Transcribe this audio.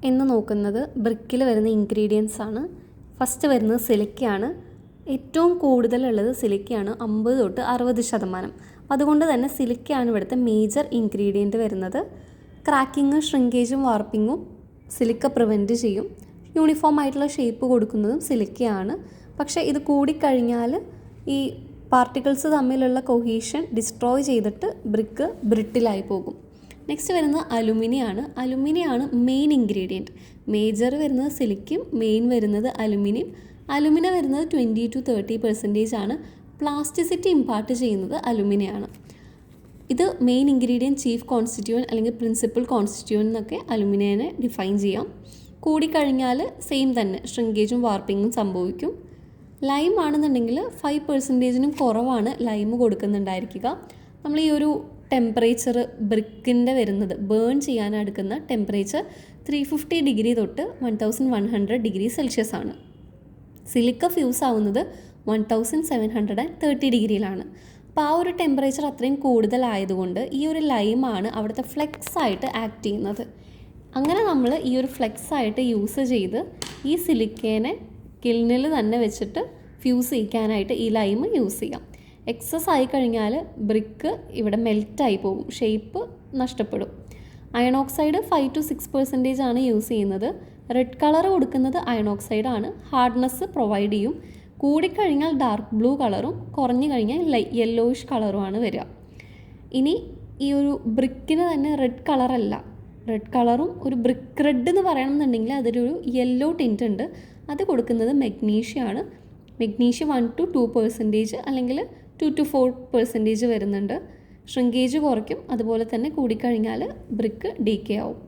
എന്ന് നോക്കുന്നത് ബ്രിക്കിൽ വരുന്ന ഇൻഗ്രീഡിയൻസ് ആണ്. ഫസ്റ്റ് വരുന്നത് സിലിക്കയാണ്. ഏറ്റവും കൂടുതലുള്ളത് സിലിക്കയാണ്, 50 തൊട്ട് 60%. അതുകൊണ്ട് തന്നെ സിലിക്കയാണ് ഇവിടുത്തെ മേജർ ഇൻഗ്രീഡിയൻറ്റ് വരുന്നത്. ക്രാക്കിങ്, ഷ്രിങ്കേജും വാർപ്പിങ്ങും സിലിക്ക പ്രിവെൻറ്റ് ചെയ്യും. യൂണിഫോം ആയിട്ടുള്ള ഷേപ്പ് കൊടുക്കുന്നതും സിലിക്കയാണ്. പക്ഷേ ഇത് കൂടിക്കഴിഞ്ഞാൽ ഈ പാർട്ടിക്കിൾസ് തമ്മിലുള്ള കൊഹീഷൻ ഡിസ്ട്രോയ് ചെയ്തിട്ട് ബ്രിക്ക് ബ്രിട്ടിലായി പോകും. നെക്സ്റ്റ് വരുന്നത് അലുമിനിയാണ്. അലുമിനിയാണ് മെയിൻ ഇൻഗ്രീഡിയൻറ്റ്. മേജർ വരുന്നത് സിലിക്കും, മെയിൻ വരുന്നത് അലുമിനിയം. അലുമിന വരുന്നത് 20 to 30% ആണ്. പ്ലാസ്റ്റിസിറ്റി ഇമ്പാർട്ട് ചെയ്യുന്നത് അലുമിനിയാണ്. ഇത് മെയിൻ ഇൻഗ്രീഡിയൻറ്റ്, ചീഫ് കോൺസ്റ്റിറ്റ്യൂവൻറ്റ് അല്ലെങ്കിൽ പ്രിൻസിപ്പൽ കോൺസ്റ്റിറ്റ്യൂവൻറ്റ് എന്നൊക്കെ അലുമിനിയനെ ഡിഫൈൻ ചെയ്യാം. കൂടിക്കഴിഞ്ഞാൽ സെയിം തന്നെ ഷ്രിങ്കേജും വാർപ്പിങ്ങും സംഭവിക്കും. ലൈം ആണെന്നുണ്ടെങ്കിൽ 5% കുറവാണ് ലൈം കൊടുക്കുന്നുണ്ടായിരിക്കുക. നമ്മൾ ഈ ഒരു ടെമ്പറേച്ചർ ബ്രിക്കിൻ്റെ വരുന്നത് ബേൺ ചെയ്യാൻ എടുക്കുന്ന ടെമ്പറേച്ചർ 350 ഡിഗ്രി തൊട്ട് 1100 ഡിഗ്രി സെൽഷ്യസ് ആണ്. സിലിക്ക ഫ്യൂസ് ആവുന്നത് 1730 ഡിഗ്രിയിലാണ്. അപ്പോൾ ആ ഒരു ടെമ്പറേച്ചർ അത്രയും കൂടുതലായതുകൊണ്ട് ഈ ഒരു ലൈമാണ് അവിടുത്തെ ഫ്ലെക്സ് ആയിട്ട് ആക്ട് ചെയ്യുന്നത്. അങ്ങനെ നമ്മൾ ഈ ഒരു ഫ്ലെക്സ് ആയിട്ട് യൂസ് ചെയ്ത് ഈ സിലിക്കേനെ കിൽനിൽ തന്നെ വെച്ചിട്ട് ഫ്യൂസ് ചെയ്യിക്കാനായിട്ട് ഈ ലൈം യൂസ് ചെയ്യാം. എക്സസ് ആയി കഴിഞ്ഞാൽ ബ്രിക്ക് ഇവിടെ മെൽറ്റായി പോകും, ഷേപ്പ് നഷ്ടപ്പെടും. അയൺ ഓക്സൈഡ് 5 to 6% ആണ് യൂസ് ചെയ്യുന്നത്. റെഡ് കളർ കൊടുക്കുന്നത് അയൺ ഓക്സൈഡ് ആണ്. ഹാർഡ്നെസ് പ്രൊവൈഡ് ചെയ്യും. കൂടിക്കഴിഞ്ഞാൽ ഡാർക്ക് ബ്ലൂ കളറും കുറഞ്ഞു കഴിഞ്ഞാൽ യെല്ലോയിഷ് കളറുമാണ് വരിക. ഇനി ഈ ഒരു ബ്രിക്കിന് തന്നെ റെഡ് കളറല്ല, റെഡ് കളറും ഒരു ബ്രിക്ക് റെഡ് എന്ന് പറയണമെന്നുണ്ടെങ്കിൽ അതിലൊരു യെല്ലോ ടിൻറ്റ് ഉണ്ട്. അത് കൊടുക്കുന്നത് മെഗ്നീഷ്യമാണ്. മെഗ്നീഷ്യം 1 to 2% അല്ലെങ്കിൽ 2 to 4% വരുന്നുണ്ട്. ഷ്രിങ്കേജ് കുറയ്ക്കും. അതുപോലെ തന്നെ കൂടിക്കഴിഞ്ഞാൽ ബ്രിക്ക് ഡീക്കേ ആവും.